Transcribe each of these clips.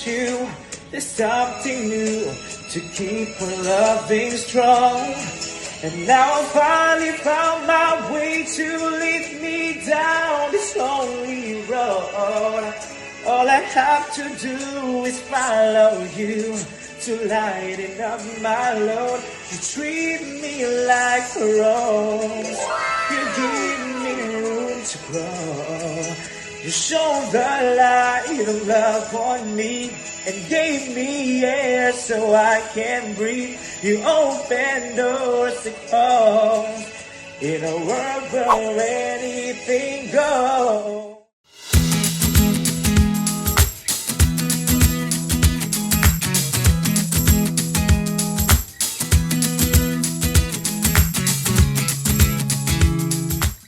you. There's something new to keep on loving strong. And now I finally found my way to lead me down this lonely road. All I have to do is follow you to lighten up my load. You treat me like a rose. You give me room to grow. You show the light of love on me and gave me air so I can breathe. You open doors to come in a world where anything goes.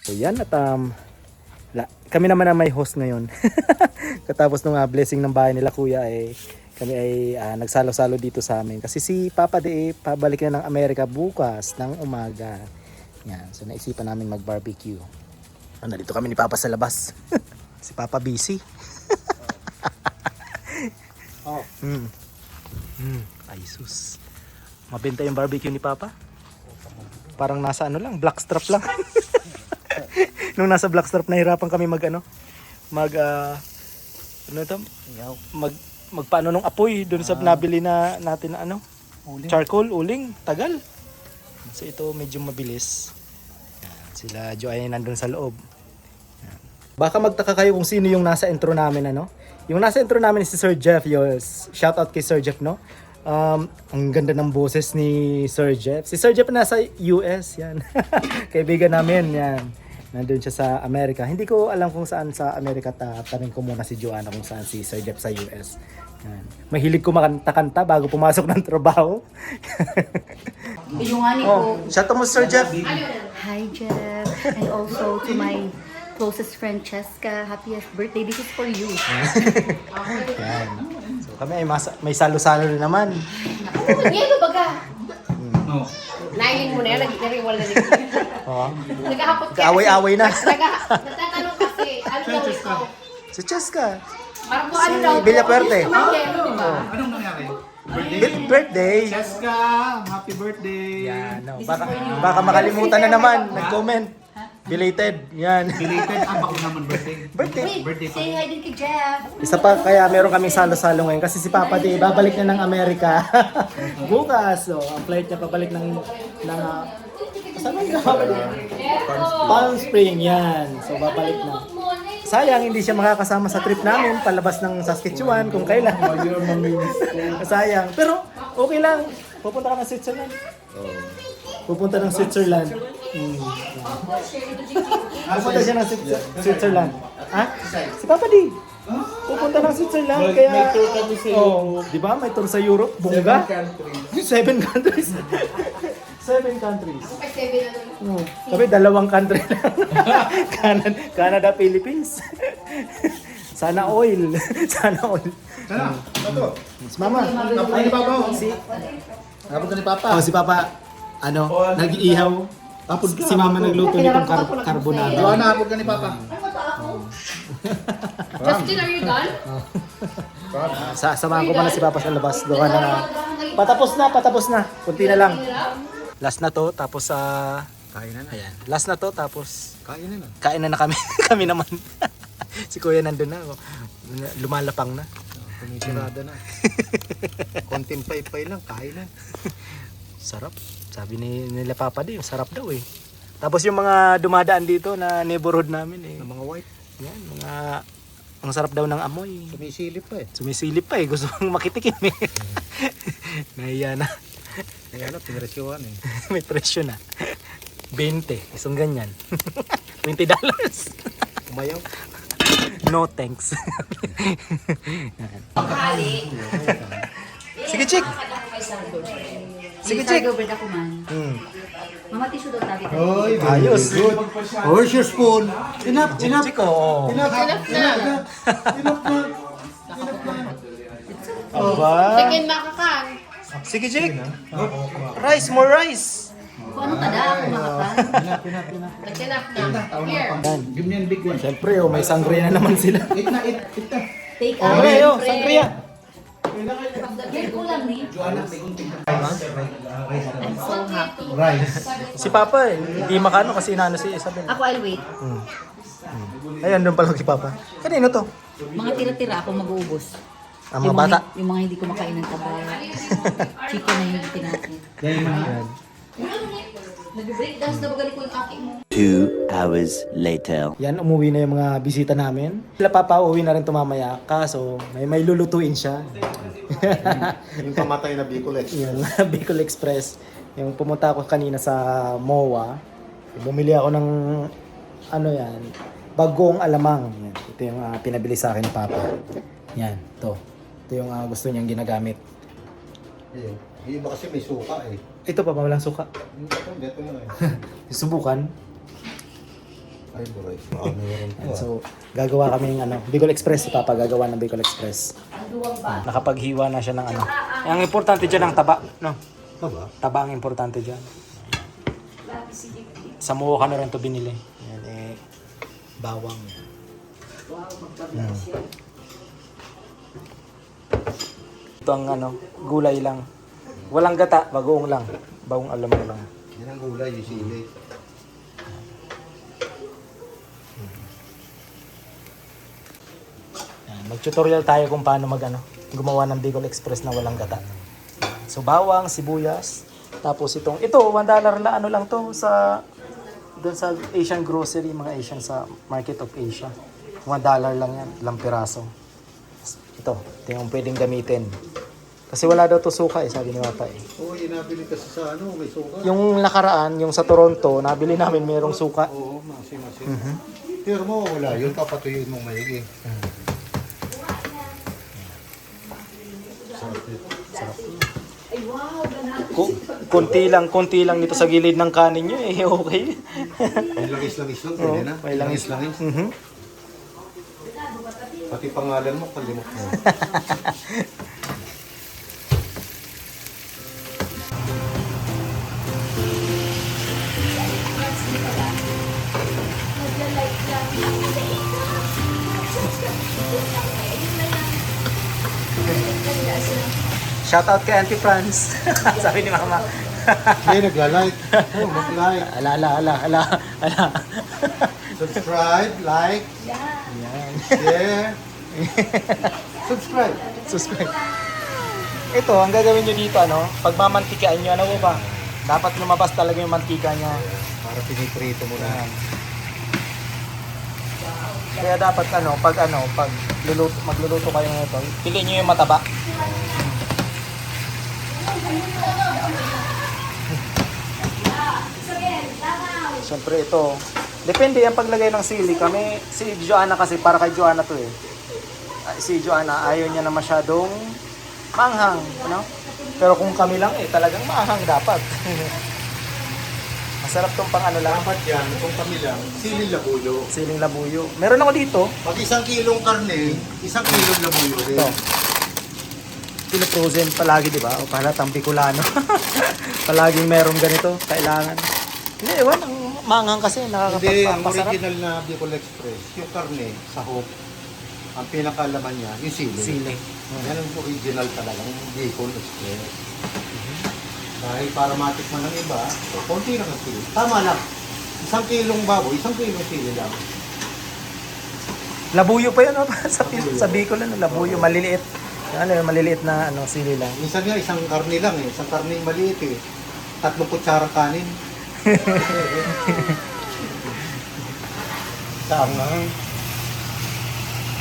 So yan at kami naman ang may host ngayon. Katapos nung blessing ng bahay nila kuya kami ay nagsalo-salo dito sa amin. Kasi si Papa De pabalik na ng Amerika bukas ng umaga. Yan. So naisipan namin mag-barbecue. Nandito kami ni Papa sa labas. Si Papa busy. Oh. Ay sus. Mabenta yung barbecue ni Papa? Parang nasa blackstrap lang. Nung nasa blackstrap nahirapan kami magpaano nung apoy doon sa nabili natin na uling. Charcoal, uling, tagal. So ito medyo mabilis. Sila Jo ay nandun sa loob. Baka magtaka kayo kung sino yung nasa intro namin Yung nasa intro namin si Sir Jeff. Shout out kay Sir Jeff ang ganda ng boses ni Sir Jeff. Si Sir Jeff nasa US yan. Kaibigan namin yan. Nandun siya sa Amerika. Hindi ko alam kung saan sa Amerika. Tanong ko muna si Joanna kung saan si Sir Jeff sa US. Yan. Mahilig ko makanta-kanta bago pumasok ng trabaho. Shout out mo Sir Jeff. Hi Jeff. And also to my closest friend Cheska. Happiest birthday. This is for you. Yan. So kami ay may salo-salo rin naman. Ngayon baga. Nailin mo na yan, nag-iwal na rin. Nagahapot ka. Kaaway-away na. Nagtatanong kasi, ano daw ikaw? Si Cheska. Parang kung ano daw. Villapuerte. Anong nangyari? Birthday. Cheska, happy birthday. Yan. Baka makalimutan na naman. Nag-comment. Belated. Yan. Belated. Baka naman birthday. Birthday. Say hi din kay Jeff. Isa pa kaya meron kaming salo-salo ngayon kasi si Papa D babalik na ng Amerika. Bukas. So, ang flight niya pabalik ng saan ba yung babalik? Palm Spring. Yan. So, babalik na. Sayang hindi siya makakasama sa trip namin palabas ng Saskatchewan kung kailan. Sayang. Pero okay lang. Pupunta ka ng Switzerland. Pupunta ng Switzerland. Pupunta siya ng Switzerland. Ha? Si Papa D. Pupunta ng Switzerland. Kaya, May tour kami sa Europe. di ba? May tour sa Europe. Bongga. 7 countries. 7 countries. Sabi, 2 country lang. Canada, Philippines. Sana oil. Sana oil. Sana, ito. Si Mama. Ay, ni Papa. Napod ka ni Papa. Si Papa, nag-iihaw. Si Mama nagluto nitong carbonara. Joanna, napod ka ni Papa. Justin, are you done? Samahan ko pa na si Papa sa labas. Doon na. Patapos na. Kunti na lang. Last na to, tapos Kain na. ayan. Last na to, tapos Kain na. kain na kami. Kami naman. Si Kuya nandun na. Lumalapang na. Tumisirada na. Konting pay-pay lang, kain na. Sarap. Sabi nila Papa di, sarap daw eh. Tapos yung mga dumadaan dito na neighborhood namin Ng mga white. Yan, ang sarap daw ng amoy. Sumisilip pa eh. Sumisilip pa eh. Gusto mong makitikim eh. Nahiya na. Kaya na, pinresyohan eh. May presyo na. 20. Isang ganyan. $20. Umayaw. No thanks. Hali. Sige, Chick. Sige, Chick. Gilbert ako man. Mama tissue daw tabi. Oy, Ayos. good. Where's your spoon? Enough, enough. Chick, oh. Enough na. Aba. Second makakan. Sige, Chick. Rice, more rice. Kung ano kada ako makakan. Nagsinap na. Here. Yan. Give me a big one. Siyempre, may sangria na naman sila. Eat na. Take Okay, out. sangria. Ulam ni. I'm so happy. Rice. Si Papa hindi makano kasi inano si Isabel. Ako, I'll wait. Ayan, doon pala si Papa. Kanino to? Mga tira-tira ako mag-uubos. Ang mga bata. Yung mga hindi kumakain ng taba. Chicken na yung tinatin. Ayan. Nag-break dance na ba ko yung aki mo? 2 hours later. Yan, umuwi na yung mga bisita namin. Sila Papa, uwi na rin tumamaya. Kaso, may lulutuin siya. Yung pamatay na Bicol Express. Yung Bicol Express. Yung pumunta ako kanina sa MOA. Bumili ako ng, ano yan, bagong alamang. Yan. Ito yung pinabili sa akin ni Papa. Yan, to. Ito yung gusto niyang ginagamit. Ayun. Yung iba kasi may suka eh. Ito pa, walang suka. Ito lang eh. Subukan. Ay, buray. Meron po. So, gagawa kami ng Bicol Express. Si Papa gagawa ng Bicol Express. Nakapaghiwa na siya ng ano. Ang importante dyan ang taba. No? Taba? Taba ang importante dyan. Sa Muho ka na rin ito binili. Yan bawang. Ito ang gulay lang. Walang gata, bagoong lang. Bagong alam mo lang. Yan ang gulay, yung sili. Mag-tutorial tayo kung paano gumawa ng Bicol Express na walang gata. So bawang, sibuyas, tapos ito $1 na lang to doon sa Asian grocery, mga Asian sa Market of Asia. $1 lang yan, ilang piraso. Ito yung pwedeng gamitin. Kasi wala daw to suka sabi ni Papa Oo, yung nabili kasi sa may suka. Yung nakaraan, yung sa Toronto, nabili namin merong suka. Oo, masim. Pero mo, wala yun, papatuyuin mong maigi. Konti lang dito sa gilid ng kanin nyo okay. May langis-langis lang, pwede na. May langis. Pati pangalan mo, kalimot mo. Shout out kay Auntie Franz. Sabi ni Mama. May nagla-like. Oh, mag-like. Ala. Subscribe, like, Yan. share. Subscribe. Subscribe. Ito, ang gagawin nyo dito, pagmamantikaan nyo, ba? Dapat lumabas talaga yung mantika nyo. Para piniprito mo na. Kaya dapat pag magluluto kayo nito, piliin nyo yung mataba. Siyempre ito, depende yung paglagay ng sili. Si Joanna kasi, para kay Joanna to si Joanna, ayaw niya na masyadong maanghang, Pero kung kami lang, talagang maanghang dapat. Masarap tong lang. Dapat yan, kung kami lang, siling labuyo. Siling labuyo. Meron ako dito. Pag 1 kilong karne, 1 kilong labuyo rin. Ito. Pino-frozen palagi, di ba? O pahalatang Bicolano. Palaging meron ganito, kailangan. Hindi, ewan, ang maanghang kasi, Hindi, ang nakakapagpasarap. original na Bicol Express, yung karne, sahog, ang pinakalaman niya, yung sili. Sili. Yan ang original talagang Bicol Express. Dahil para matikman ng iba, konti lang ang sili. Tama lang. 1 kilong baboy, 1 kilong sili lang. Labuyo pa yun, sa Bicol, labuyo, maliliit. Maliliit na sili lang. Minsan nga, isang karne lang eh. Isang karne maliit eh. 3 kutsarang kanin. Tama.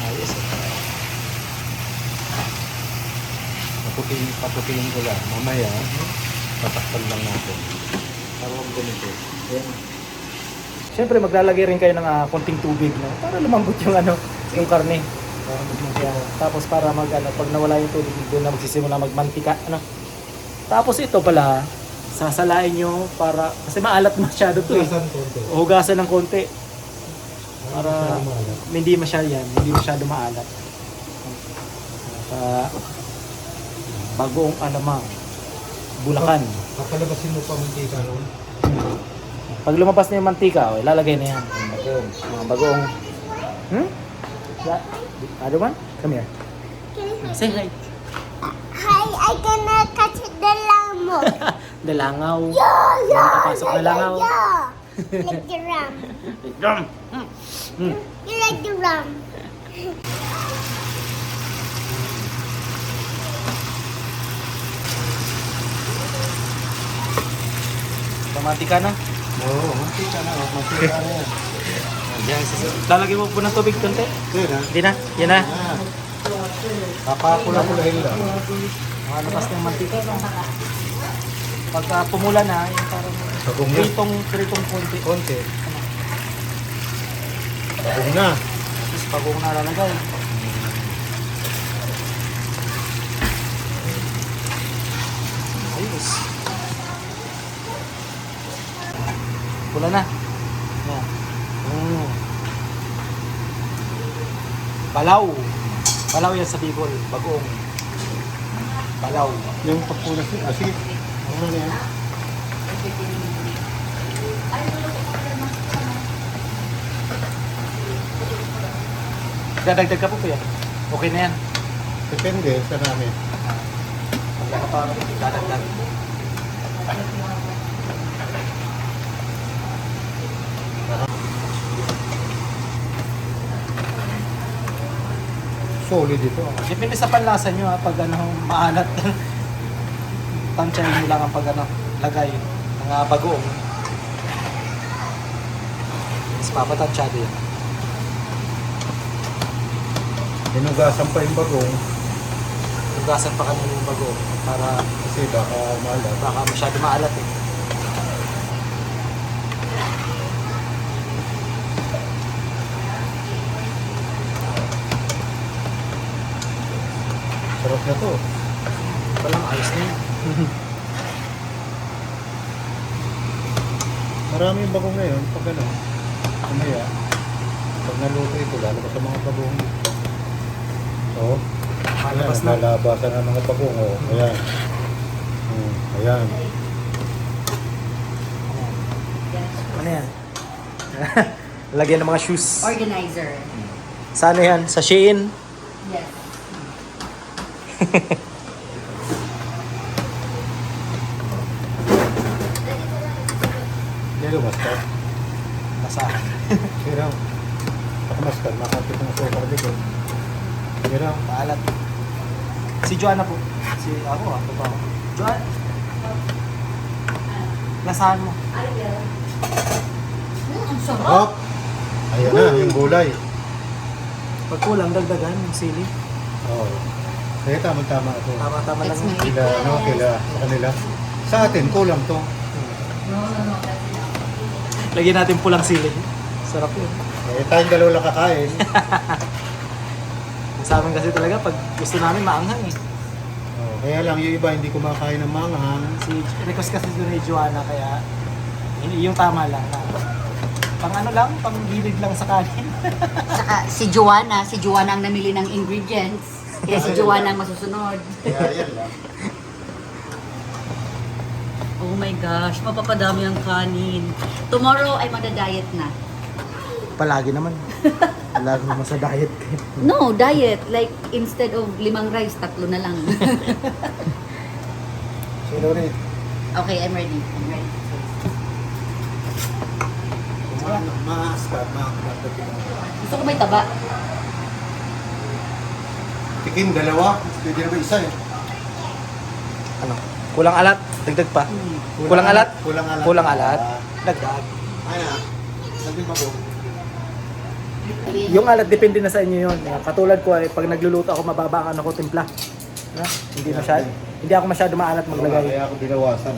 Ayos. Paputiin ko lang. Mamaya, tatakpan lang natin. Para huwag ganito. Siyempre, maglalagay rin kayo ng konting tubig, para lumambot yung karne. Tapos para pag nawala yung tubig, doon na magsisimula magmantika, Tapos ito pala, sasalain nyo kasi maalat masyado to Hugasan ng konti. Para hindi masyado maalat. Bagoong alamang, Bulacan. Kapalabasin mo pa mantika nun. Pag lumabas na yung mantika, ilalagay na yan. Mga bagoong. Other one? Come here. Say hi. Hi, I Ay, kana kasi dalang mo. Dalangaw. Yeah, yeah, Nakapasok na langaw. yeah. Like the ram. You like the ram. Pamati ka na. Oo, mantika na. Mantika na yan. Yan, lalagyan mo po ng tubig konti. Yan ha. Hindi na, yan na. Yan. Papapula-pulahin lang. Makalabas na yung mantika. Pagka pumula na, yung parang Bagong na. pritong konti. Konti. Bagong na. Tapos pagong nalalagay. Ayos. Pula na. Yan. Balaw. Balaw yan sa Bicol. Bagoong. Balaw. Yung pagpula siya. Sige. Ano na yan? Dadagdag ka po yan. Okay na yan. Depende sa namin. Wala ka pa dadagdag. Solid ito. Depende sa panlasa nyo ha, pag ano, maalat. Tansyahin nyo lang ang pag ano, lagay ng bagoong. Mas papatansyado yan. Hinugasan pa yung bagong Tugasan pa kami yung bagoong para kasi baka maalat. baka masyado maalat eh. Sarap na to. Walang ayos na yun. Marami yung bagong ngayon. Pag ano, umaya. Pag naluto ito, lalabas sa mga bagong. So, Malabas ayan, na. lalabasan ng mga bagong. Oh. Ayan. Ayan. Ano yan? Lagyan ng mga shoes. Organizer. Saan yan? Sa Shein? Yes. Yellow mustard. Nasa. Sira. Baka mustard. Makapit ng sukar dito. Sira. Maalat. Si Joanna po. Si ako ha. Ito pa ako. Joanna. Lasahan mo. Ang sarap. Hop! Ayan na, yung gulay. Pag kulang, dagdagan yung sili. Oo. Kaya tama-tama ito. Tama-tama lang. It's yun. my- Kila, ano, sa kanila. Sa atin, kulang to. Lagyan natin pulang sili. Sarap yun. Eh, tayong dalawa lang kakain. Sa amin kasi talaga, pag gusto namin, maanghang eh. Oh, kaya lang, yung iba hindi kumakain ng manghang. Si request kasi doon ni Joanna, kaya yung tama lang na pang ano lang, pang gilid lang sa kanin. Saka si Joanna ang namili ng ingredients. Kaya si Joanna ang masusunod. Kaya yan lang. Oh my gosh, mapapadami ang kanin. Tomorrow ay magda-diet na. Palagi naman. Palagi naman sa diet. No, diet. Like, instead of 5 rice, 3 na lang. Sino rin? Okay, I'm ready. Maaskat. Gusto ko may taba. Tikim, dalawa. Pwede na ba isa eh? Ano? Kulang alat, dagdag pa. Kulang alat? Kulang alat. Kulang alat. Dagdag. Ayan. Sabi ba ko? Yung alat, depende na sa inyo yun. Katulad ko, pag nagluluto ako, mababa ang ano ko, timpla. Hindi ako masyado maalat maglagay. Kaya ako binawasan.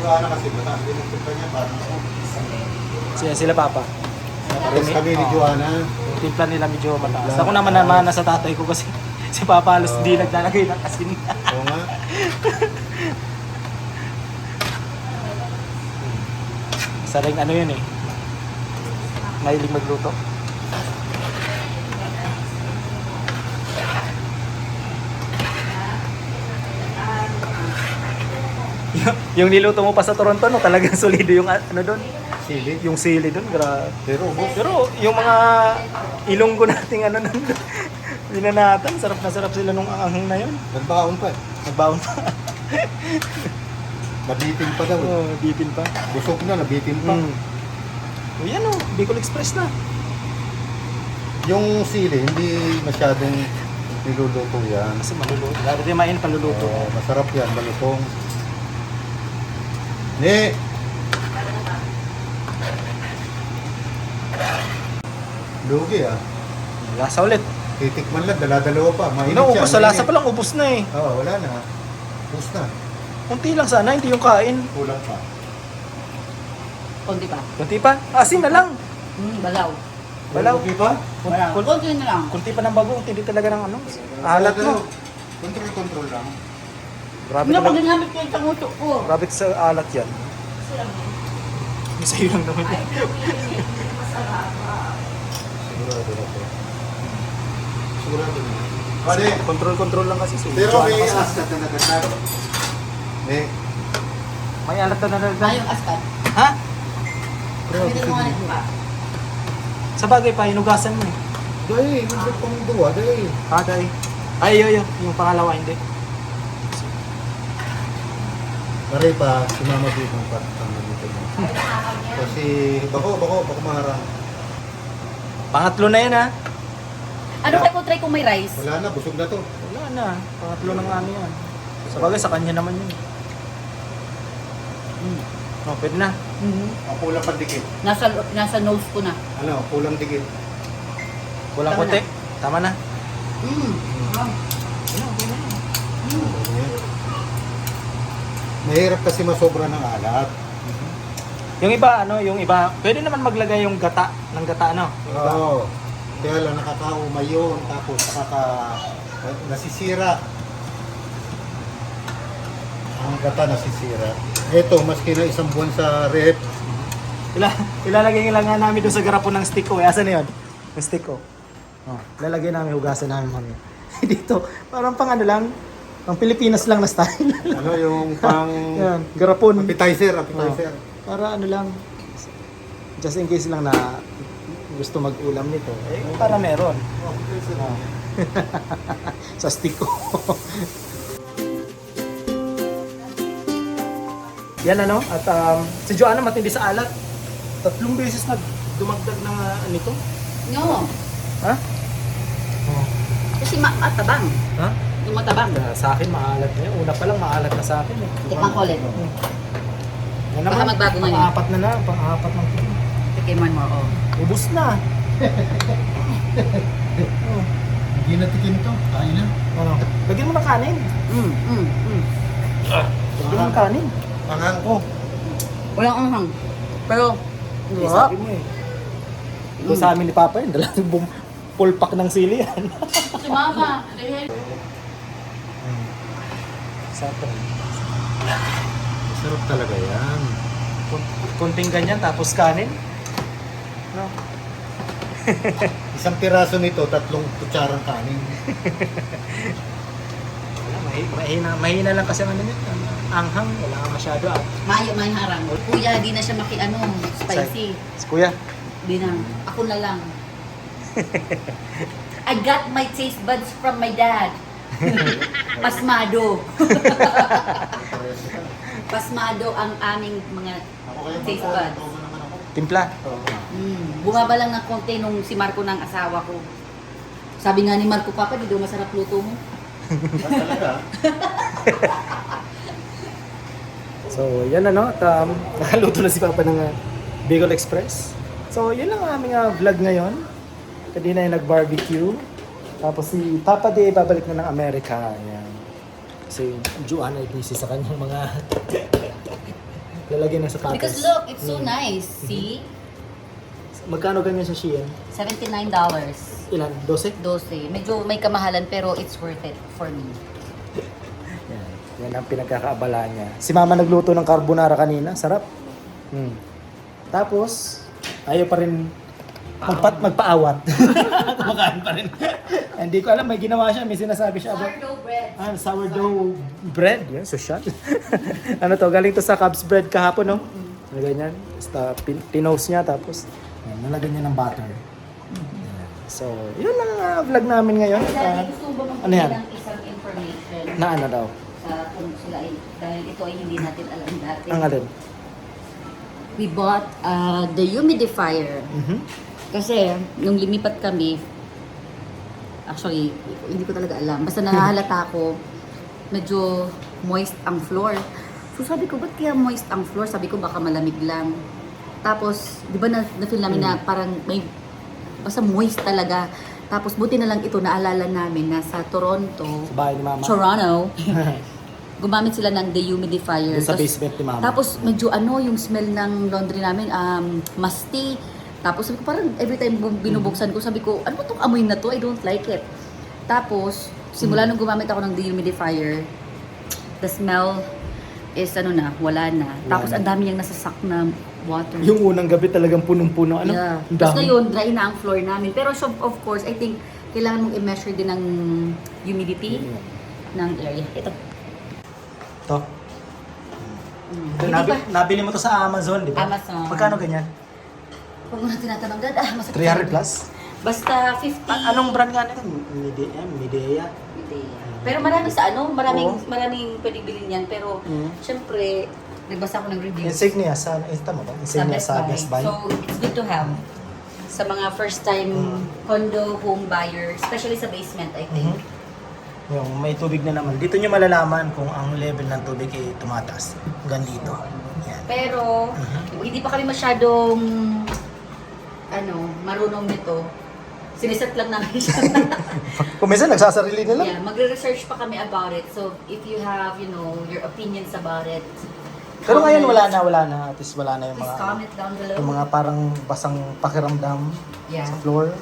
Joanna kasi mataas din ang timpla niya parang ako. Sila papa. Tapos kami ni Joanna. Yung timpla nila medyo mataas. Ako naman nasa tatay ko kasi si papa halos hindi naglalagay ng asin. Oo nga. Isa rin ano yun eh. Mahilig magluto. yung niluto mo pa sa Toronto, no? Talagang solido yung ano doon. sili. Yung sili doon, grabe. Pero yung mga ilonggo nating ano nun, binanatan, sarap na sarap sila nung anghang na yun. nagbaon pa. Nagbaon pa. Nabitin pa daw. Oo, bitin pa. Busog na, nabitin pa. O yan o, Bicol Express na. Yung sili, hindi masyadong niluluto yan. Kasi maluluto. Lalo din main paluluto. Oo, masarap yan, malutong. Ne! Lugi ah. Lasa ulit. Titikman lang, dala-dalawa pa. Mainit Ubus sa lasa mainit. pa lang, ubus na eh. Oo, wala na. Ubus na. Kunti lang sana, hindi yung kain. Kulang pa. Konti pa. Kunti pa, asin na lang. Balaw. Balaw. Lugi pa? Balaw. Konti na lang. Kunti pa ng bago, hindi talaga ng ano. Alat mo. Control lang. Grabe Hindi ka ako lang. ginamit ko yung tanguto ko. Grabe ka sa alat yan. Sa'yo lang naman yan. Sigurado na po. Sigurado na. Pwede. Control lang kasi. Pero may kasi. askat na nagkatag. Ne. May alat na Mayong askat. Ha? Pwede mo nga nito pa. Sa bagay pa, hinugasan mo eh. Dahil, hindi pang gawa. Dahil. Haday. Ay, yun. Yung pangalawa, hindi. Maray pa, sumama dito ng patang dito. Kasi, bako maharang. Pangatlo na yan ha. Ano kaya ko try kung may rice? Wala na, busog na to. Wala na. Pangatlo ng ano yan. Sa bagay, sa kanya naman yun. Oh, pwede na. Ang kulang pandikit. Nasa nose ko na. Ano, kulang dikit. Kulang Tama konti. Tama na. Mahirap kasi masobra ng alat. Yung iba, yung iba, pwede naman maglagay yung gata, ng gata, ano? Yung iba. Oo. Kaya lang nakakaumay yun, tapos nasisira. Ang gata nasisira. Ito, maski na isang buwan sa rep, Ilalagay lang nga namin doon sa garapon ng stick ko. Eh, asan na yun? Yung stick ko. Oh, ilalagay namin, hugasan namin mami. Dito, parang pang ano lang, pang Pilipinas lang na style. ano yung pang Yan, garapon. appetizer. Para ano lang, just in case lang na gusto mag-ulam nito. Eh, para meron. Oh. Sa stick ko. Yan ano, at si Joanna matindi sa alat. 3 beses na dumagdag ng nito. No. Ha? Kasi matabang. Ha? Yung matabang. Sa akin maalat na yun. Una pa lang maalat na sa akin eh. Tikman ko ulit. Yan Baka magbago ngayon. Pang-apat na. Pang-apat ng kilo. Tikiman mo, oh. Ubus na. Hindi natikim to, kain na. Ano? Lagyan mo ng kanin. Lagyan mo ng kanin. Pangang ko. Walang anghang. Pero, Eh, sabi mo eh. Ito sa amin ni Papa yun. Dalang full pack ng sili yan. si Mama. Sarap. Masarap talaga yan. Kunting ganyan tapos kanin. No? Isang piraso nito, 3 kutsarang kanin. Mahina lang kasi ang ano nito. Anghang, wala ka masyado ah. Mayo, may harang. Kuya, di na siya spicy. Si Kuya. Di na. Ako na lang. I got my taste buds from my dad. Pasmado. Pasmado ang aming mga taste buds. Timpla. Bumaba lang ng konti nung si Marco ng asawa ko. Sabi nga ni Marco, Papa, di daw masarap luto mo. Talaga? So, yan ano. At nakaluto na si Papa ng Bicol Express. So, yun lang ang aming vlog ngayon. Kanina yung nag-barbecue. Tapos si Papa Day, babalik na ng Amerika. Ayan. Kasi Joanna ay busy sa kanyang mga lalagyan ng sapatos. Because look, it's so nice. See? Magkano ganyan sa Shein? $79. Ilan? 12? 12. Medyo may kamahalan pero it's worth it for me. Yan. Yan ang pinagkakaabala niya. Si Mama nagluto ng carbonara kanina. Sarap. Tapos, ayaw pa rin magpaawat. Kumakain pa rin. Hindi ko alam, may ginawa siya. May sinasabi siya about Sourdough bread. sourdough bread. Yan, social. Ano to? Galing to sa Cubs bread kahapon, no? Nalagay niya. Basta tinose niya tapos nalagyan niya ng butter. So, yun ang vlog namin ngayon. Dahil gusto mo ba ano yan? ng isang information Na ano daw? sa kung sila ay, dahil ito ay hindi natin alam dati. Ang alin? We bought the humidifier. Kasi, nung lumipat kami, actually, hindi ko talaga alam. Basta nahahalata ko, medyo moist ang floor. So sabi ko, ba't kaya moist ang floor? Sabi ko, baka malamig lang. Tapos, di ba na-feel namin na parang may, basta moist talaga. Tapos, buti na lang ito, naalala namin na sa Toronto, Sa bahay ni Mama. Toronto, gumamit sila ng dehumidifier. Doon sa Tapos- basement ni Mama. Tapos medyo yung smell ng laundry namin, musty. Tapos sabi ko parang every time binubuksan ko, sabi ko, ano ba itong amoy na to? I don't like it. Tapos, simula nung gumamit ako ng dehumidifier, the smell is wala na. Tapos ang dami niyang nasasak na water. Yung unang gabi talagang punong-puno. Ano? Yeah. Ang Tapos dami. ngayon, dry na ang floor namin. Pero so, of course, I think kailangan mong i-measure din ng humidity ng area. Ito. Ito. Ito, nabili mo to sa Amazon, di ba? Amazon. Magkano ganyan? Huwag mo na tinatanong dad. Masakit. 300 plus? Basta 50. Anong brand nga nito? Midea. Hindi. Pero marami sa maraming pwedeng bilhin yan. Pero, syempre, nagbasa ako ng reviews Insignia sa, tama ba? Insignia sa Best Buy. So, it's good to have sa mga first time condo home buyer, especially sa basement, I think. Yung may tubig na naman. Dito nyo malalaman kung ang level ng tubig ay tumataas. Hanggang dito. Yan. Pero, hindi pa kami masyadong marunong nito. Siniset lang namin siya. Kung minsan nagsasarili na lang. Yeah, magre-research pa kami about it. So, if you have, your opinions about it, Pero ngayon wala na. At least wala na yung please mga, comment down below. yung mga parang basang pakiramdam Yeah. sa floor.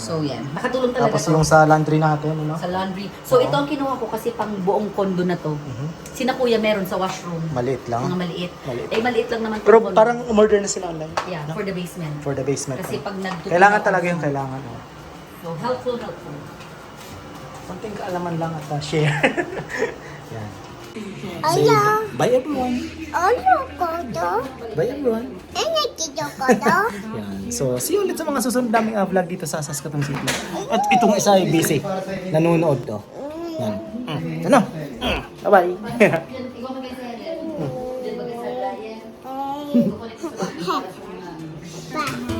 So, yan. Nakatulong talaga Tapos to yung sa laundry natin, ano? sa laundry. So, ito ang kinuha ko kasi pang buong condo na to. Sina kuya meron sa washroom. Maliit lang. Mga maliit. Maliit. Maliit lang naman. Pero tong condo. parang umorder na sila online. Yeah, no? for the basement. For the basement. Kasi pag nagtutulong Kailangan ako talaga sa- yung kailangan. Oh. So, helpful. Something kaalaman lang at share. Yan. Hello. Bye everyone. Ano ko to? Bye everyone. Ano dito ko to? Yan. So, see you ulit sa mga susunod naming vlog dito sa Saskatoon City. At itong isa ay busy. Nanonood to. Yan. Ano? Bye-bye. Ikaw mag-isa yan. Diyan mag-isa yan. Bye.